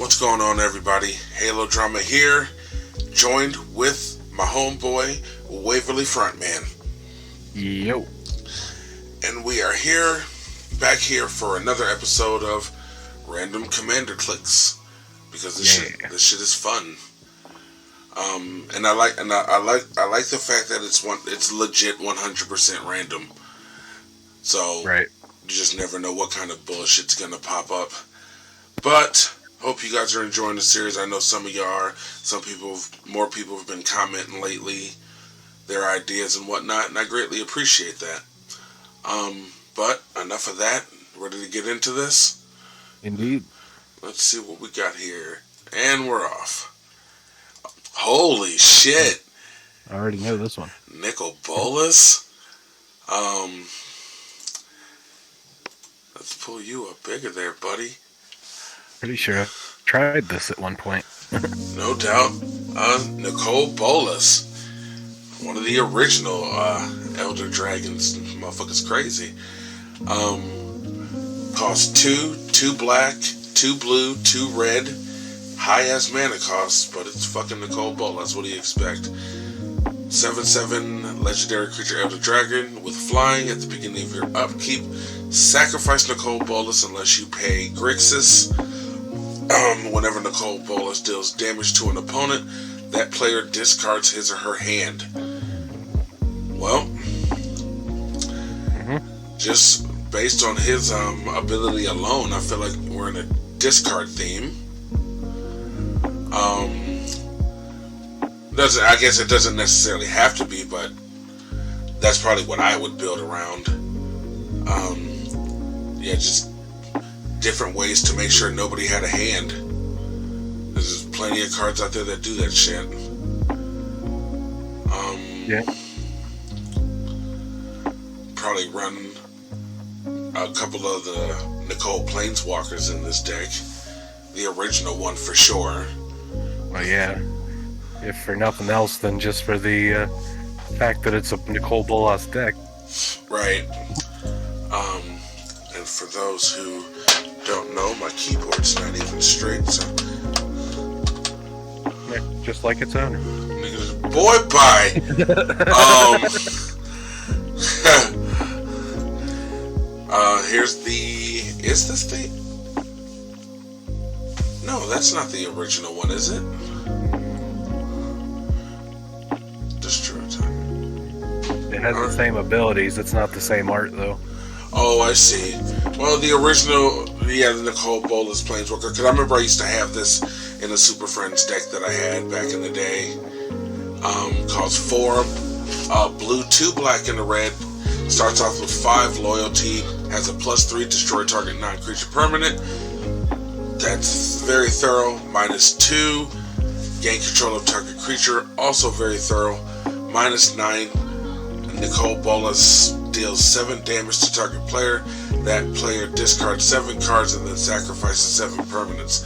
What's going on, everybody? Halo Drama here, joined with my homeboy, Waverly Frontman. Yo. And we are back here for another episode of Random Commander Clicks, because this shit is fun. And I like the fact that it's legit 100% random. So right. You just never know what kind of bullshit's gonna pop up. But hope you guys are enjoying the series. I know some of you are. More people have been commenting lately their ideas and whatnot, and I greatly appreciate that. But enough of that. Ready to get into this? Indeed. Let's see what we got here. And we're off. Holy shit. I already know this one. Nicol Bolas. Let's pull you up bigger there, buddy. Pretty sure I tried this at one point. No doubt. Nicol Bolas. One of the original Elder Dragons. Motherfucker's crazy. Cost 2 black, 2 blue, 2 red. High ass mana cost, but it's fucking Nicol Bolas. What do you expect? 7/7 legendary creature Elder Dragon with flying at the beginning of your upkeep. Sacrifice Nicol Bolas unless you pay Grixis. Whenever Nicol Bolas deals damage to an opponent, that player discards his or her hand. Well, just based on his ability alone, I feel like we're in a discard theme. I guess it doesn't necessarily have to be, but that's probably what I would build around. Just different ways to make sure nobody had a hand. There's plenty of cards out there that do that shit. Probably run a couple of the Nicol Planeswalkers in this deck. The original one for sure. Well, yeah. If for nothing else than just for the fact that it's a Nicol Bolas deck. Right. And for those who don't know, my keyboard's not even straight, so... Yeah, just like its owner. Niggas, boy, bye! Here's the... Is this the... No, that's not the original one, is it? Destroy time. It has the same abilities. It's not the same art, though. Oh, I see. Well, the original, the Nicol Bolas Planeswalker, because I remember I used to have this in a Super Friends deck that I had back in the day. Costs 4 blue, 2 black, and a red. Starts off with 5 loyalty. Has a +3 destroy target non-creature permanent. That's very thorough. -2 gain control of target creature. Also very thorough. -9 Nicol Bolas deals 7 damage to target player. That player discards 7 cards and then sacrifices 7 permanents.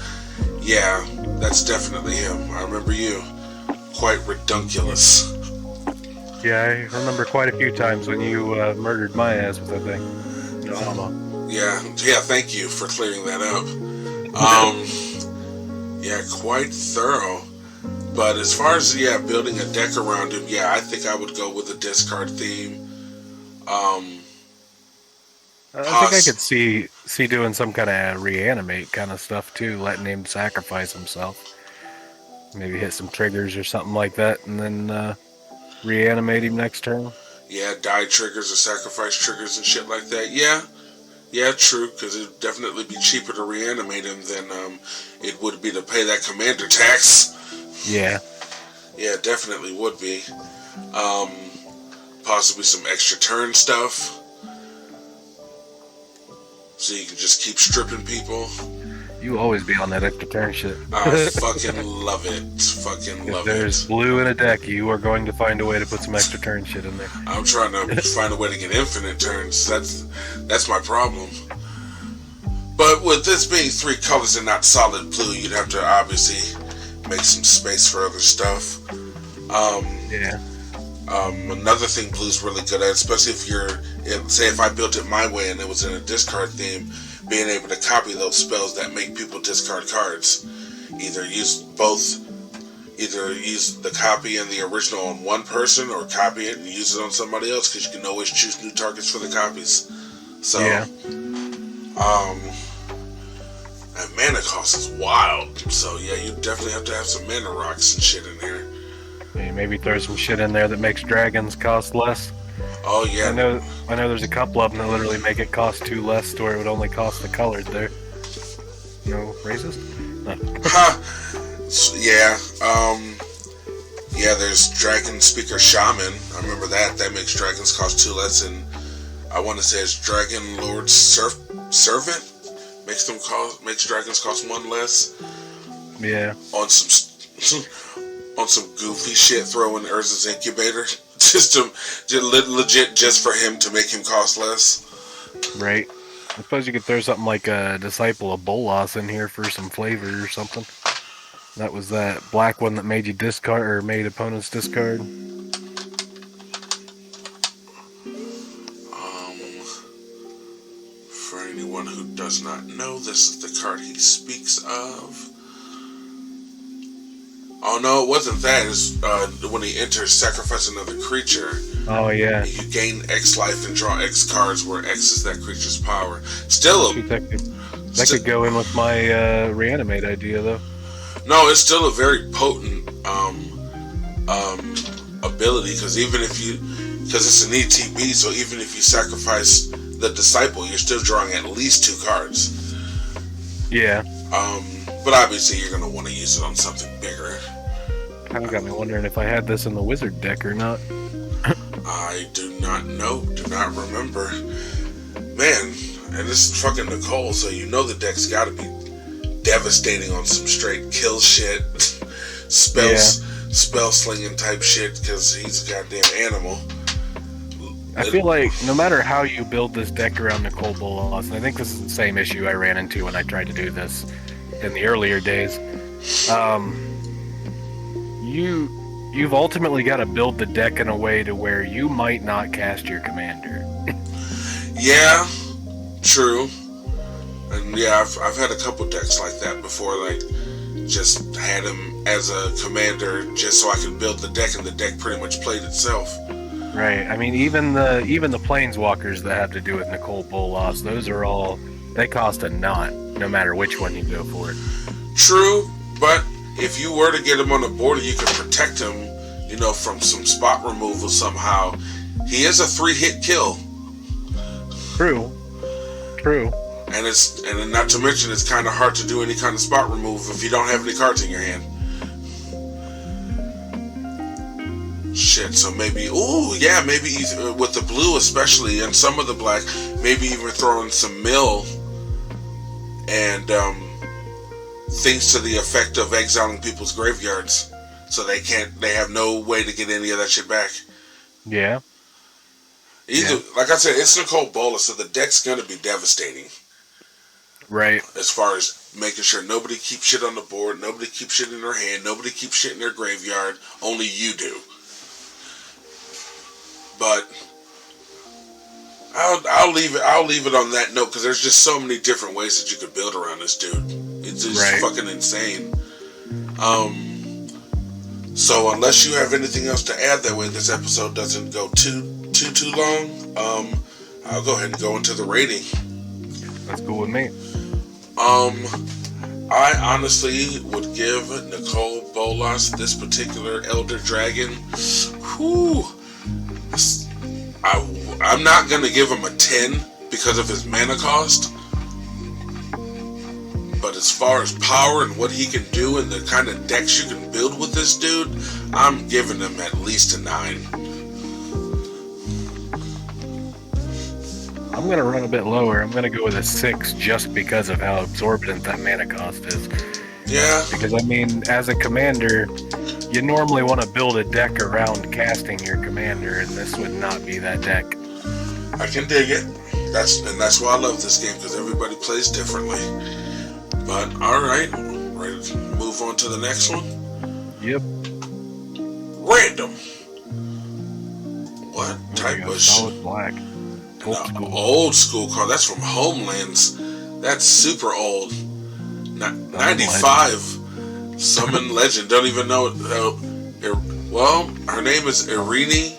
Yeah, that's definitely him. I remember you. Quite redunculous. Yeah, I remember quite a few times when you murdered my ass with that thing. Yeah, thank you for clearing that up. Quite thorough. But as far as building a deck around him, I think I would go with a discard theme. I think I could see doing some kind of reanimate kind of stuff too, letting him sacrifice himself. Maybe hit some triggers or something like that, and then reanimate him next turn. Yeah, die triggers or sacrifice triggers and shit like that. Yeah, true, because it'd definitely be cheaper to reanimate him than it would be to pay that commander tax. Yeah, definitely would be. Possibly some extra turn stuff, so you can just keep stripping people. You always be on that extra turn shit. I fucking love it. If there's blue in a deck, you are going to find a way to put some extra turn shit in there. I'm trying to find a way to get infinite turns. That's my problem. But with this being 3 colors and not solid blue, you'd have to obviously make some space for other stuff. Another thing blue's really good at, especially if I built it my way and it was in a discard theme, being able to copy those spells that make people discard cards. either use both. Either use the copy and the original on one person, or copy it and use it on somebody else, because you can always choose new targets for the copies. So, Yeah. And mana cost is wild. So yeah, you definitely have to have some mana rocks and shit in there. Yeah, maybe throw some shit in there that makes dragons cost less. Oh yeah. I know there's a couple of them that literally make it cost 2 less, to where it would only cost the colored there. No racist? No. Yeah. Yeah, there's Dragon Speaker Shaman. I remember that. That makes dragons cost 2 less, and I want to say it's Dragon Lord Servant makes dragons cost 1 less. Yeah. On some goofy shit, throwing Urza's Incubator just legit just for him to make him cost less. Right. I suppose you could throw something like a Disciple of Bolas in here for some flavor or something. That was that black one that made you discard, or made opponents discard. For anyone who does not know, this is the card he speaks of. Oh no, it wasn't that. It's when he enters, sacrifice another creature. Oh yeah. You gain X life and draw X cards, where X is that creature's power. Still, that could go in with my reanimate idea though. No, it's still a very potent ability, because it's an ETB, so even if you sacrifice the Disciple, you're still drawing at least 2 cards. Yeah. But obviously you're gonna want to use it on something bigger. Kind of got me wondering if I had this in the wizard deck or not. I do not know. Do not remember. Man, and this is fucking Nicole, so you know the deck's got to be devastating on some straight kill shit, spell slinging type shit, because he's a goddamn animal. I feel like no matter how you build this deck around Nicole Bolas, and I think this is the same issue I ran into when I tried to do this in the earlier days, you've ultimately got to build the deck in a way to where you might not cast your commander. Yeah, true. And yeah, I've had a couple decks like that before, like just had him as a commander just so I could build the deck, and the deck pretty much played itself. Right. I mean, even the planeswalkers that have to do with Nicole Bolas, those are all, they cost a knot, no matter which one you go for it. True, but if you were to get him on the board and you could protect him, from some spot removal somehow, he is a 3-hit kill. True. And not to mention, it's kind of hard to do any kind of spot remove if you don't have any cards in your hand. Shit, so maybe with the blue especially, and some of the black, maybe even throwing some mill and things to the effect of exiling people's graveyards, so they have no way to get any of that shit back. Yeah. Like I said, it's Nicole Bolas, so the deck's gonna be devastating. Right. As far as making sure nobody keeps shit on the board, nobody keeps shit in their hand, nobody keeps shit in their graveyard, only you do. But I'll leave it on that note, because there's just so many different ways that you could build around this dude. It's just fucking insane. So unless you have anything else to add, that way this episode doesn't go too long, I'll go ahead and go into the rating. That's cool with me. I honestly would give Nicole Bolas, this particular Elder Dragon, I'm not going to give him a 10 because of his mana cost. But as far as power and what he can do and the kind of decks you can build with this dude, I'm giving him at least a 9. I'm going to run a bit lower. I'm going to go with a 6 just because of how absorbent that mana cost is. Yeah. Because, I mean, as a commander, you normally want to build a deck around casting your commander, and this would not be that deck. I can dig it. That's why I love this game, because everybody plays differently. But, alright. Ready to move on to the next one? Yep. Random. What type of solid black. Old school card. That's from Homelands. That's super old. 95. Summon legend. Don't even know. Well, her name is Irene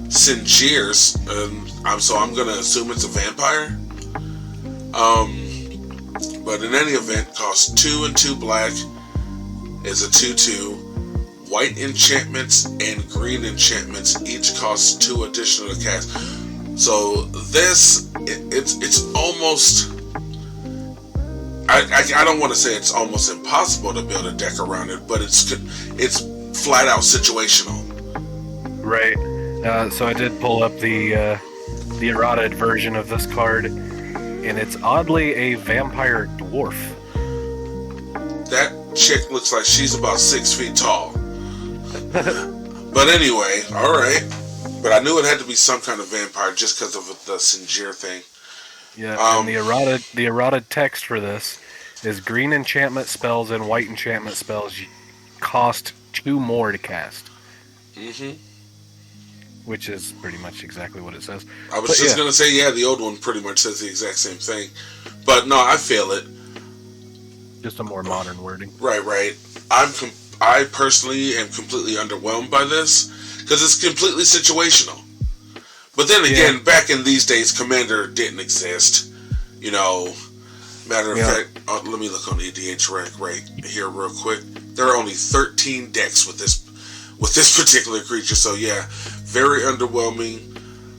Singiers, and so I'm gonna assume it's a vampire. But in any event, costs 2 and 2 black. Is a 2/2. White enchantments and green enchantments each cost 2 additional to cast. So this, it's almost. I don't want to say it's almost impossible to build a deck around it, but it's flat out situational. Right. So I did pull up the eroded version of this card, and it's oddly a vampire dwarf. That chick looks like she's about 6 feet tall. But anyway, all right. But I knew it had to be some kind of vampire just because of the Singier thing. Yeah, and the eroded text for this is green enchantment spells and white enchantment spells cost 2 more to cast. Mm-hmm. Which is pretty much exactly what it says. I was just going to say, yeah, the old one pretty much says the exact same thing. But no, I feel it. Just a more modern wording. Right. I personally am completely underwhelmed by this because it's completely situational. But then again, back in these days, Commander didn't exist. You know, matter of fact, let me look on EDHREC right here real quick. There are only 13 decks with this particular creature. So yeah, very underwhelming.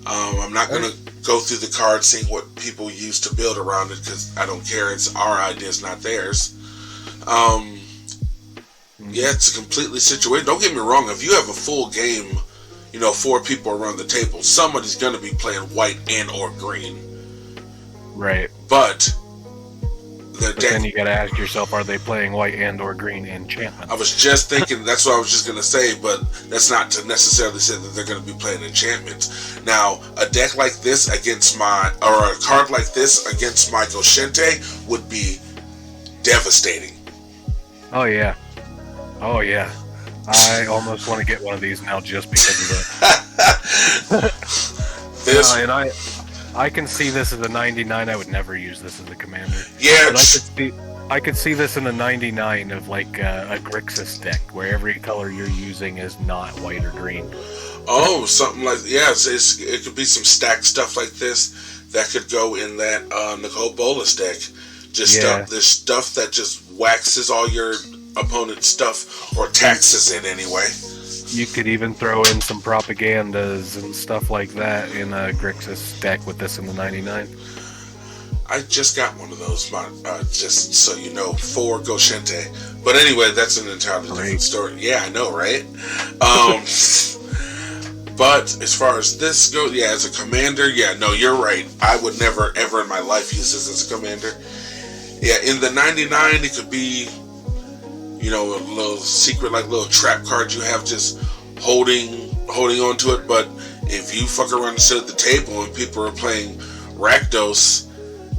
I'm not gonna go through the cards, seeing what people use to build around it because I don't care. It's our ideas, not theirs. Yeah, it's a completely situated. Don't get me wrong. If you have a full game, 4 people around the table, somebody's going to be playing white and or green. Right. But then you got to ask yourself, are they playing white and or green enchantments? I was just thinking, that's what I was just going to say, but that's not to necessarily say that they're going to be playing enchantments. Now, a deck like this against or a card like this against my Goshente would be devastating. Oh, yeah. I almost want to get one of these now just because of that. And I can see this as a 99. I would never use this as a commander. Yeah. But I could see this in a 99 of like a Grixis deck where every color you're using is not white or green. Oh, something like it could be some stacked stuff like this that could go in that Nicole Bolas deck. This stuff that just waxes all your opponent's stuff or taxes it anyway. You could even throw in some propagandas and stuff like that in a Grixis deck with this in the 99. I just got one of those, just so you know, for Goshente. But anyway, that's an entirely different story. Yeah, I know, right? But as far as this goes, as a commander, no, you're right. I would never, ever in my life use this as a commander. Yeah, in the 99, it could be, a little secret, like little trap card you have just holding on to it. But if you fuck around and sit at the table and people are playing Rakdos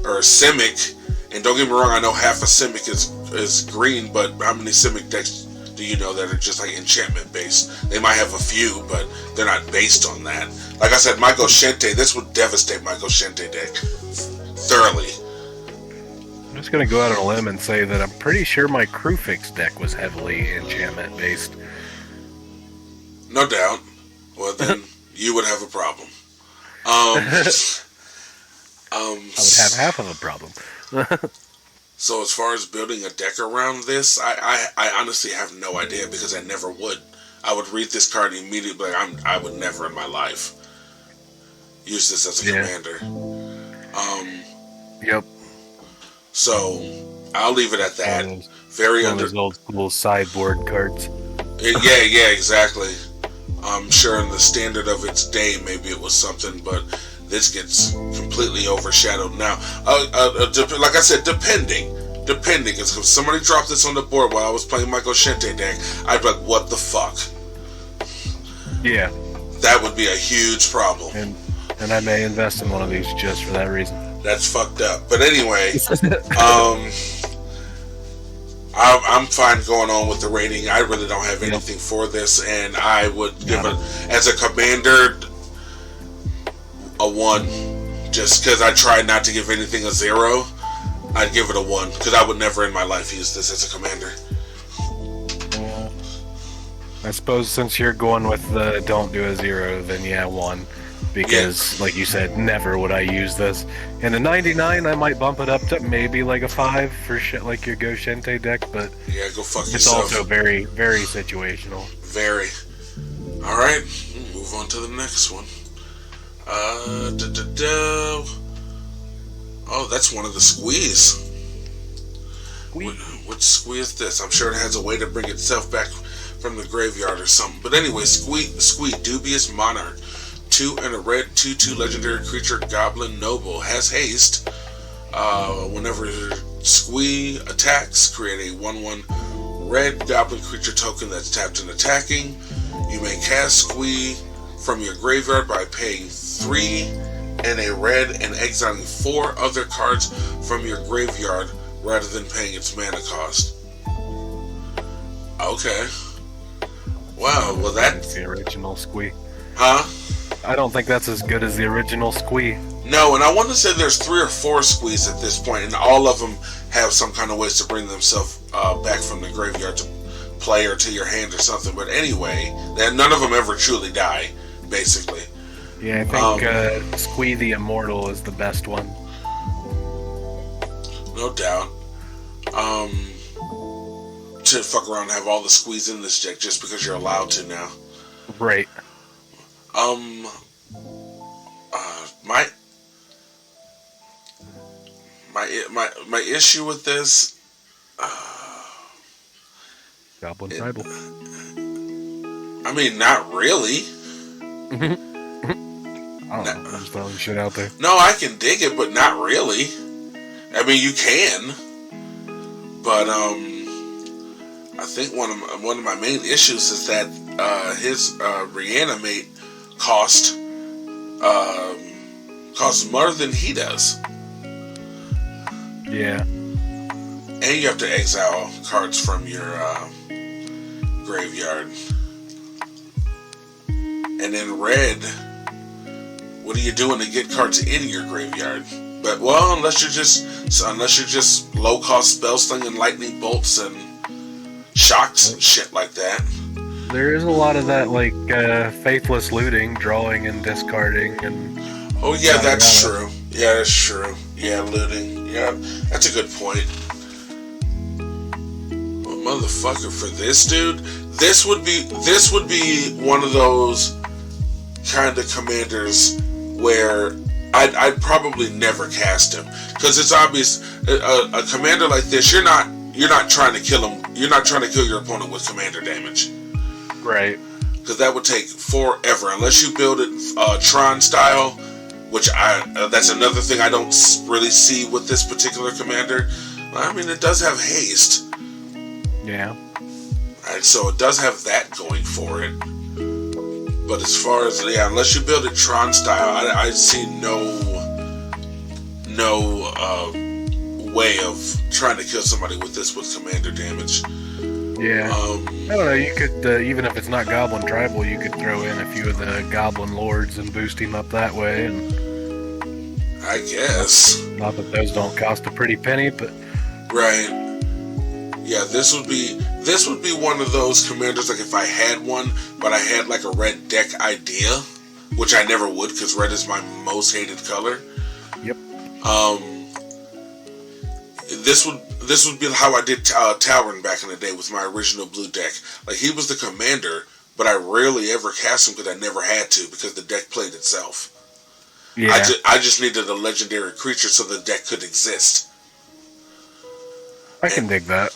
or Simic, and don't get me wrong, I know half a Simic is green, but how many Simic decks do you know that are just like enchantment based? They might have a few, but they're not based on that. Like I said, my Goshente, this would devastate my Goshente deck thoroughly. I'm just going to go out on a limb and say that I'm pretty sure my Crewfix deck was heavily enchantment based. No doubt. Well, then you would have a problem. I would have half of a problem. So as far as building a deck around this, I honestly have no idea because I never would. I would read this card immediately. I would never in my life use this as a commander. Yep. So I'll leave it at that. Those old school sideboard cards. Yeah, exactly. I'm sure in the standard of its day, maybe it was something, but this gets completely overshadowed now. Like I said, depending. Because if somebody dropped this on the board while I was playing my Goshente deck, I'd be like, what the fuck? Yeah. That would be a huge problem. And I may invest in one of these just for that reason. That's fucked up. But anyway, I'm fine going on with the rating. I really don't have anything for this, and I would give it, as a commander, a 1. Just because I try not to give anything a 0, I'd give it a 1. Because I would never in my life use this as a commander. I suppose since you're going with the don't do a 0, then yeah, 1. Because, like you said, never would I use this. In a 99, I might bump it up to maybe like a 5 for shit like your Go Shente deck, but yeah, go fuck it's yourself. also very, very situational. Very. Alright, move on to the next one. Oh, that's one of the squeeze. Which squeeze this? I'm sure it has a way to bring itself back from the graveyard or something. But anyway, Squee, Dubious Monarch. 2 and a red, 2/2 legendary creature, Goblin Noble. Has haste. Whenever Squee attacks, create a 1/1 red Goblin creature token that's tapped and attacking. You may cast Squee from your graveyard by paying 3 and a red and exiling 4 other cards from your graveyard rather than paying its mana cost. Okay. Wow, well That's the original Squee. Huh? I don't think that's as good as the original Squee. No, and I want to say there's 3 or 4 Squees at this point, and all of them have some kind of ways to bring themselves back from the graveyard to play or to your hand or something. But anyway, none of them ever truly die, basically. Yeah, I think Squee the Immortal is the best one. No doubt. To fuck around and have all the Squees in this deck just because you're allowed to now. Right. My issue with this, Goblin Tribal. I mean, not really. I don't know. I'm just throwing shit out there. No, I can dig it, but not really. I mean, you can, but I think one of my main issues is that his reanimate costs more than he does. Yeah. And you have to exile cards from your graveyard. And then red, what are you doing to get cards in your graveyard? But well, unless you're just low cost spell slinging lightning bolts and shocks and shit like that. There is a lot of that, like faithless looting, drawing and discarding, and oh yeah, that's true. Yeah, that's true. Yeah, looting. Yeah, that's a good point. Well, motherfucker, for this dude, this would be one of those kind of commanders where I'd probably never cast him, because it's obvious a commander like this, you're not trying to kill him. You're not trying to kill your opponent with commander damage, right? Because that would take forever unless you build it Tron style, which that's another thing I don't really see with this particular commander. I mean, it does have haste. Yeah. Alright, so it does have that going for it. But as far as, unless you build it Tron style, I see no way of trying to kill somebody with this with commander damage. Yeah. I don't know, you could, even if it's not Goblin Tribal, you could throw in a few of the Goblin Lords and boost him up that way. And I guess. Not that those don't cost a pretty penny, but... Right. Yeah, this would be one of those commanders, like if I had one, but I had like a red deck idea, which I never would, because red is my most hated color. Yep. This would be how I did Talron back in the day with my original blue deck. Like, he was the commander, but I rarely ever cast him because I never had to, because the deck played itself. Yeah. I just needed a legendary creature so the deck could exist. I can dig that.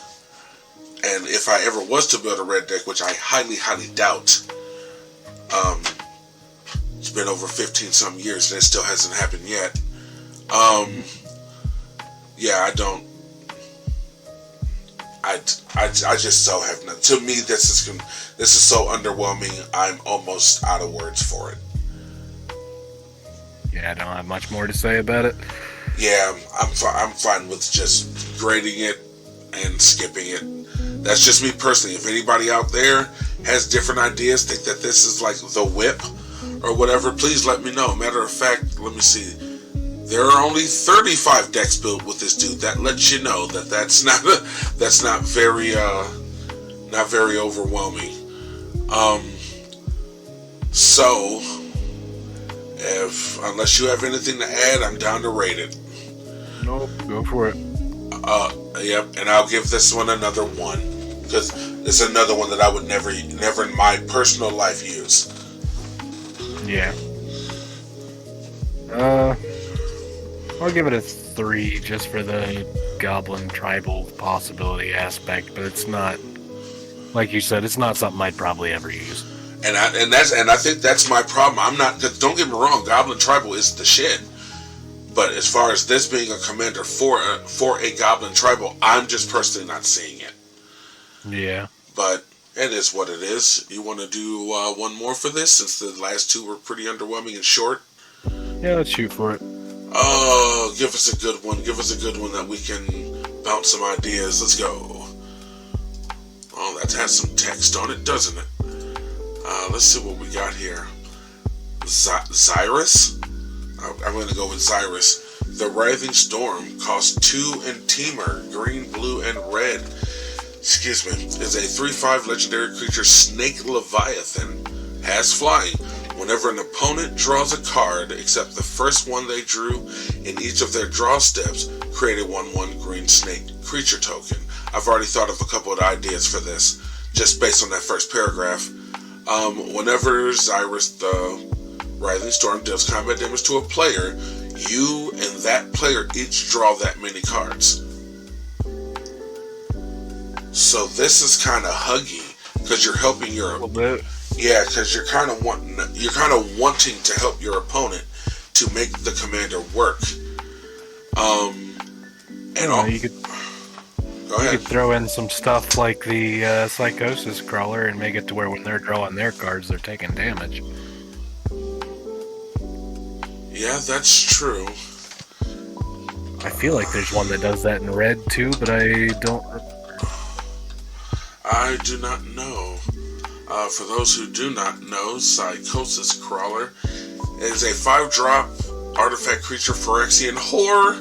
And if I ever was to build a red deck, which I highly, highly doubt, it's been over 15 some years and it still hasn't happened yet. Yeah, I just so have none. To me, this is so underwhelming. I'm almost out of words for it. Yeah, I don't have much more to say about it. Yeah, I'm fine with just grading it and skipping it. That's just me personally. If anybody out there has different ideas, think that this is like the whip or whatever, please let me know. Matter of fact, let me see. There are only 35 decks built with this dude. That lets you know that that's not very overwhelming. Um, so, unless you have anything to add, I'm down to rate it. Nope, go for it. Yep, and I'll give this one another 1 because it's another one that I would never in my personal life use. Yeah. I'll give it a 3 just for the goblin tribal possibility aspect, but it's not, like you said, it's not something I'd probably ever use. And I think that's my problem. I'm not. Don't get me wrong. Goblin tribal is the shit. But as far as this being a commander for a goblin tribal, I'm just personally not seeing it. Yeah. But it is what it is. You want to do one more for this since the last 2 were pretty underwhelming and short? Yeah, let's shoot for it. Oh, give us a good one. Give us a good one that we can bounce some ideas. Let's go. Oh, that has some text on it, doesn't it? Let's see what we got here. Xyrus? I'm going to go with Xyrus. The Writhing Storm costs 2 and Teamer, green, blue, and red. Excuse me. Is a 3/5 legendary creature, Snake Leviathan. Has flying. Whenever an opponent draws a card, except the first one they drew in each of their draw steps, create a 1/1 green snake creature token. I've already thought of a couple of ideas for this, just based on that first paragraph. Whenever Xyrus, the Writhing Storm, deals combat damage to a player, you and that player each draw that many cards. So this is kind of huggy because you're helping your. A little bit. Yeah, because you're kind of wanting to help your opponent to make the commander work. You could throw in some stuff like the Psychosis Crawler and make it to where when they're drawing their cards, they're taking damage. Yeah, that's true. I feel like there's one that does that in red too, but I don't. I do not know. For those who do not know, Psychosis Crawler is a 5-drop artifact creature, Phyrexian Horror,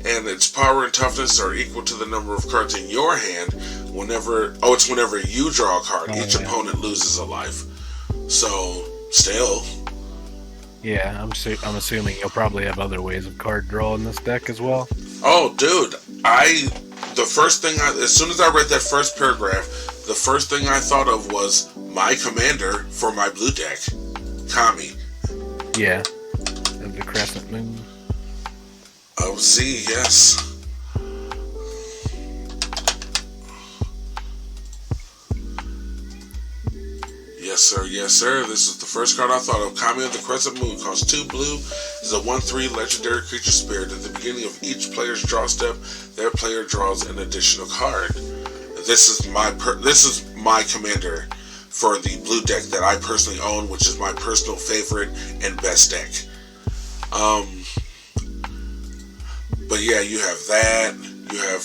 and its power and toughness are equal to the number of cards in your hand. It's whenever you draw a card, each opponent loses a life. So, still. Yeah, I'm assuming you'll probably have other ways of card draw in this deck as well. Oh, dude, as soon as I read that first paragraph, the first thing I thought of was my commander for my blue deck, Kami. Yeah, and the Crescent Moon. Oh, Z, yes. Yes, sir, yes, sir. This is the first card I thought of. Kami of the Crescent Moon costs 2 blue. Is a 1/3 legendary creature spirit. At the beginning of each player's draw step, their player draws an additional card. This is my commander for the blue deck that I personally own, which is my personal favorite and best deck. But yeah, you have that. You have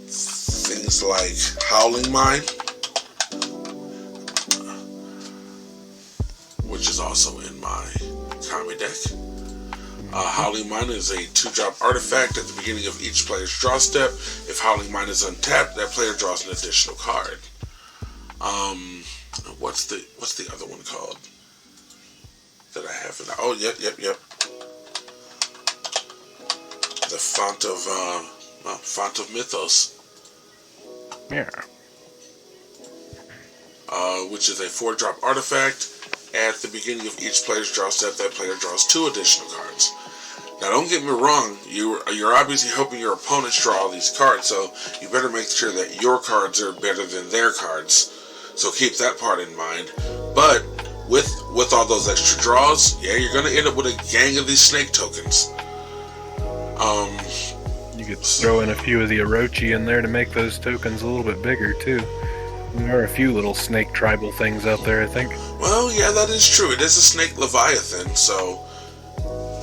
things like Howling Mine, which is also in my Kami deck. Howling Mine is a 2-drop artifact. At the beginning of each player's draw step, if Howling Mine is untapped, that player draws an additional card. What's the other one called that I have? Oh, yep. The Font of Mythos. Yeah. Which is a 4-drop artifact. At the beginning of each player's draw step, that player draws 2 additional cards. Now, don't get me wrong, you're obviously helping your opponents draw all these cards, so you better make sure that your cards are better than their cards. So keep that part in mind. But with all those extra draws, yeah, you're gonna end up with a gang of these snake tokens. You could throw in a few of the Orochi in there to make those tokens a little bit bigger too. There are a few little snake tribal things out there, I think. Well, yeah, that is true. It is a snake Leviathan, so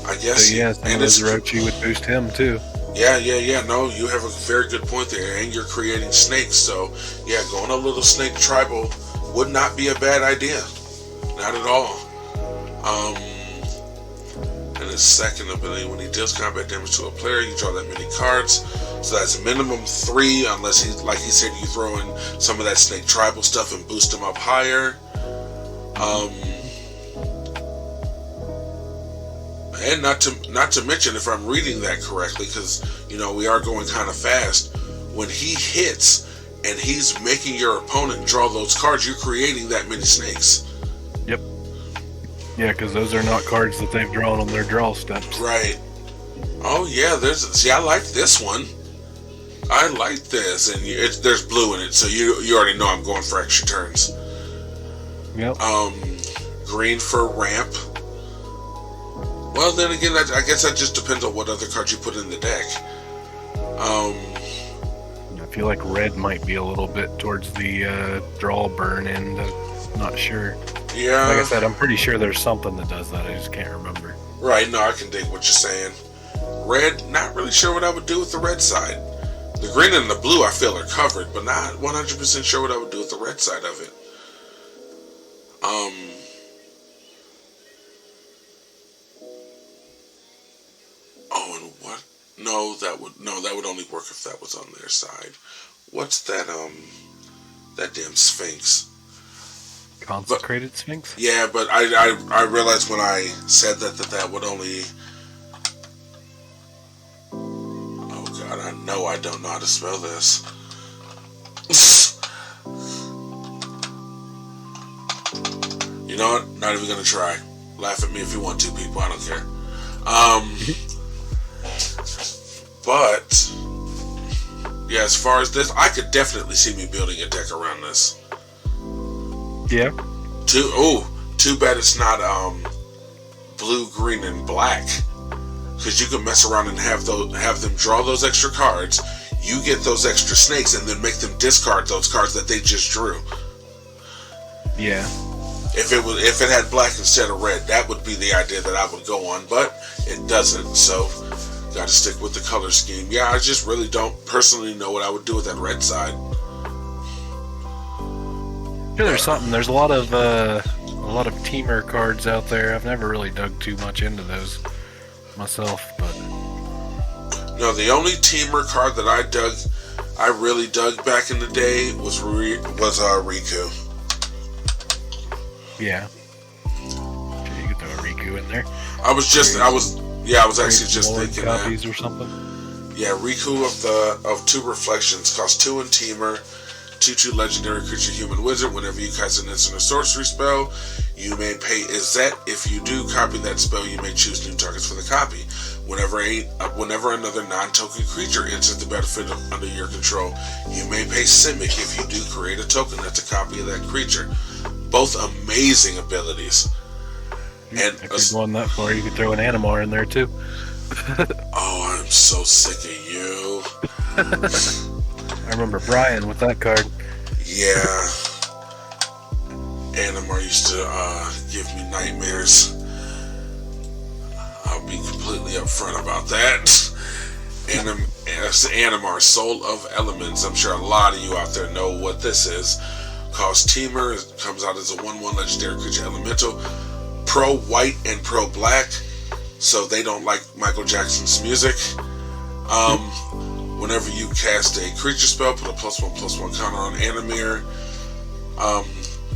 I guess. So yeah, some of those Orochi would boost him too. Yeah. No, you have a very good point there, and you're creating snakes, so yeah, going a little snake tribal would not be a bad idea, not at all. And his second ability. When he deals combat damage to a player, you draw that many cards. So that's minimum 3, unless he, like he said, you throw in some of that Snake Tribal stuff and boost him up higher. And not to mention, if I'm reading that correctly, because we are going kind of fast. When he hits and he's making your opponent draw those cards, you're creating that many snakes. Yep. Yeah, because those are not cards that they've drawn on their draw steps. Right. Oh yeah, I like this one. I like this, and there's blue in it, so you already know I'm going for extra turns. Yep. Green for ramp. Well, then again, I guess that just depends on what other cards you put in the deck. I feel like red might be a little bit towards the draw burn end. Not sure. Yeah. Like I said, I'm pretty sure there's something that does that. I just can't remember. Right. No, I can dig what you're saying. Red, not really sure what I would do with the red side. The green and the blue I feel are covered, but not 100% sure what I would do with the red side of it. Oh, and what? No, that would only work if that was on their side. What's that? That damn Sphinx. Consecrated Sphinx? Yeah, but I realized when I said that would only. Oh God, I know I don't know how to spell this. You know what? Not even gonna try. Laugh at me if you want to, people. I don't care. But yeah, as far as this, I could definitely see me building a deck around this. Yeah. Too bad it's not blue, green, and black, because you can mess around and have them draw those extra cards. You get those extra snakes, and then make them discard those cards that they just drew. Yeah. If it had black instead of red, that would be the idea that I would go on, but it doesn't. So, got to stick with the color scheme. Yeah, I just really don't personally know what I would do with that red side. Sure, there's something. There's a lot of teamer cards out there. I've never really dug too much into those myself, but no, the only teamer card that I really dug back in the day was Riku. Yeah. Okay, you could throw a Riku in there. I was actually just thinking copies that. Or something. Yeah, Riku of 2 reflections costs 2 in teamer. 2/2 legendary creature, human wizard. Whenever you cast an instant or sorcery spell, you may pay Izzet. If you do copy that spell, you may choose new targets for the copy. Whenever another non-token creature enters the battlefield under your control, you may pay Simic. If you do create a token that's a copy of that creature. Both amazing abilities. And if you're going that far, you could throw an Animar in there too. Oh, I'm so sick of you. I remember Brian with that card. Yeah. Animar used to give me nightmares. I'll be completely upfront about that. Animar, Soul of Elements. I'm sure a lot of you out there know what this is. Costs teamer. It comes out as a 1/1 legendary creature elemental. Pro white and pro black. So they don't like Michael Jackson's music. Whenever you cast a creature spell, put a +1/+1 counter on Animir.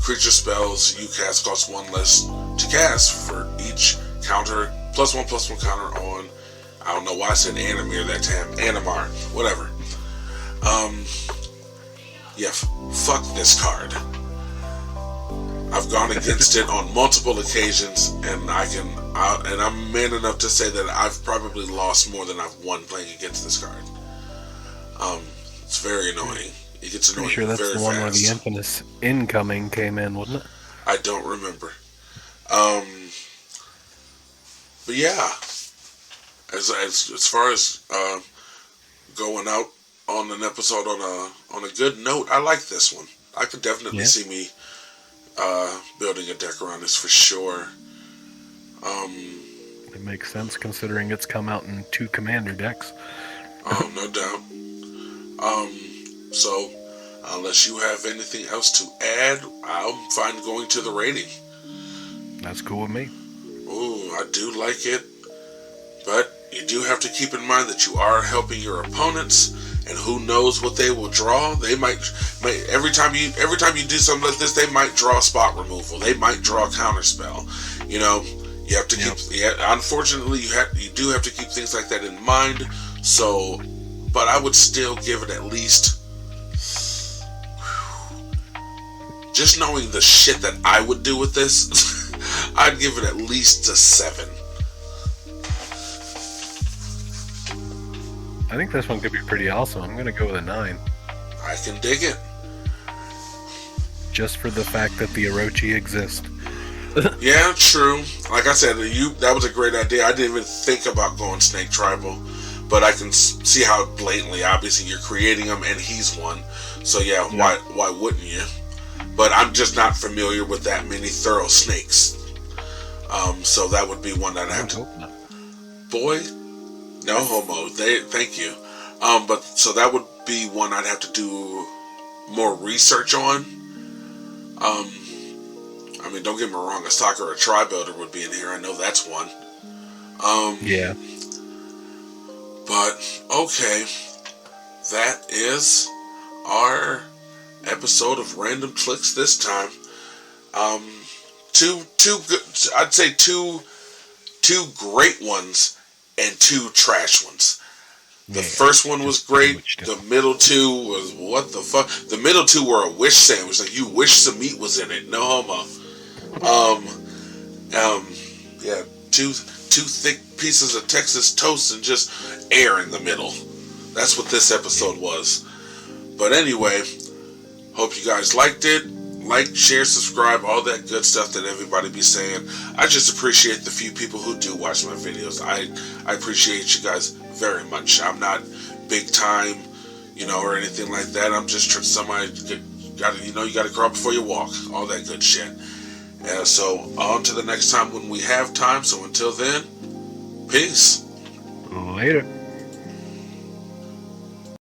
Creature spells you cast cost 1 less to cast for each counter. +1/+1 counter on. I don't know why I said Animir that time. Animar, whatever. Yeah, fuck this card. I've gone against it on multiple occasions, and I'm man enough to say that I've probably lost more than I've won playing against this card. It's very annoying. It gets annoying very fast. Pretty sure that's the one where the infamous incoming came in, wasn't it? I don't remember. But yeah, as far as going out on an episode on a good note, I like this one. I could definitely see me building a deck around this for sure. It makes sense considering it's come out in 2 commander decks. Oh, no doubt. So, unless you have anything else to add, I'm fine going to the rating. That's cool with me. Ooh, I do like it. But you do have to keep in mind that you are helping your opponents, and who knows what they will draw. They might every time you do something like this, they might draw spot removal. They might draw a counterspell. You know, you have to keep. Yeah, unfortunately, you do have to keep things like that in mind. So, but I would still give it at least. Just knowing the shit that I would do with this, I'd give it at least a 7. I think this one could be pretty awesome. I'm gonna go with a 9. I can dig it. Just for the fact that the Orochi exist. Yeah, true. Like I said, that was a great idea. I didn't even think about going Snake Tribal, but I can see how blatantly, obviously, you're creating them, and he's one. So yeah. Why wouldn't you? But I'm just not familiar with that many thorough snakes. So that would be one that I'd have to. Boy, no homo. Thank you. But so that would be one I'd have to do more research on. I mean, don't get me wrong. A stalker or a tri-builder would be in here. I know that's one. Yeah. But okay, that is our episode of Random Clicks this time. Two good. I'd say two great ones and 2 trash ones. The first one was great. The middle 2 was what the fuck. The middle 2 were a wish sandwich. Like you wish some meat was in it. No homo. Yeah, two thick pieces of Texas toast and just air in the middle. That's what this episode was. But anyway, hope you guys liked it. Like, share, subscribe, all that good stuff that everybody be saying. I just appreciate the few people who do watch my videos. I appreciate you guys very much. I'm not big time, or anything like that. I'm just somebody you got to crawl before you walk. All that good shit. So on to the next time when we have time. So until then, peace. Later.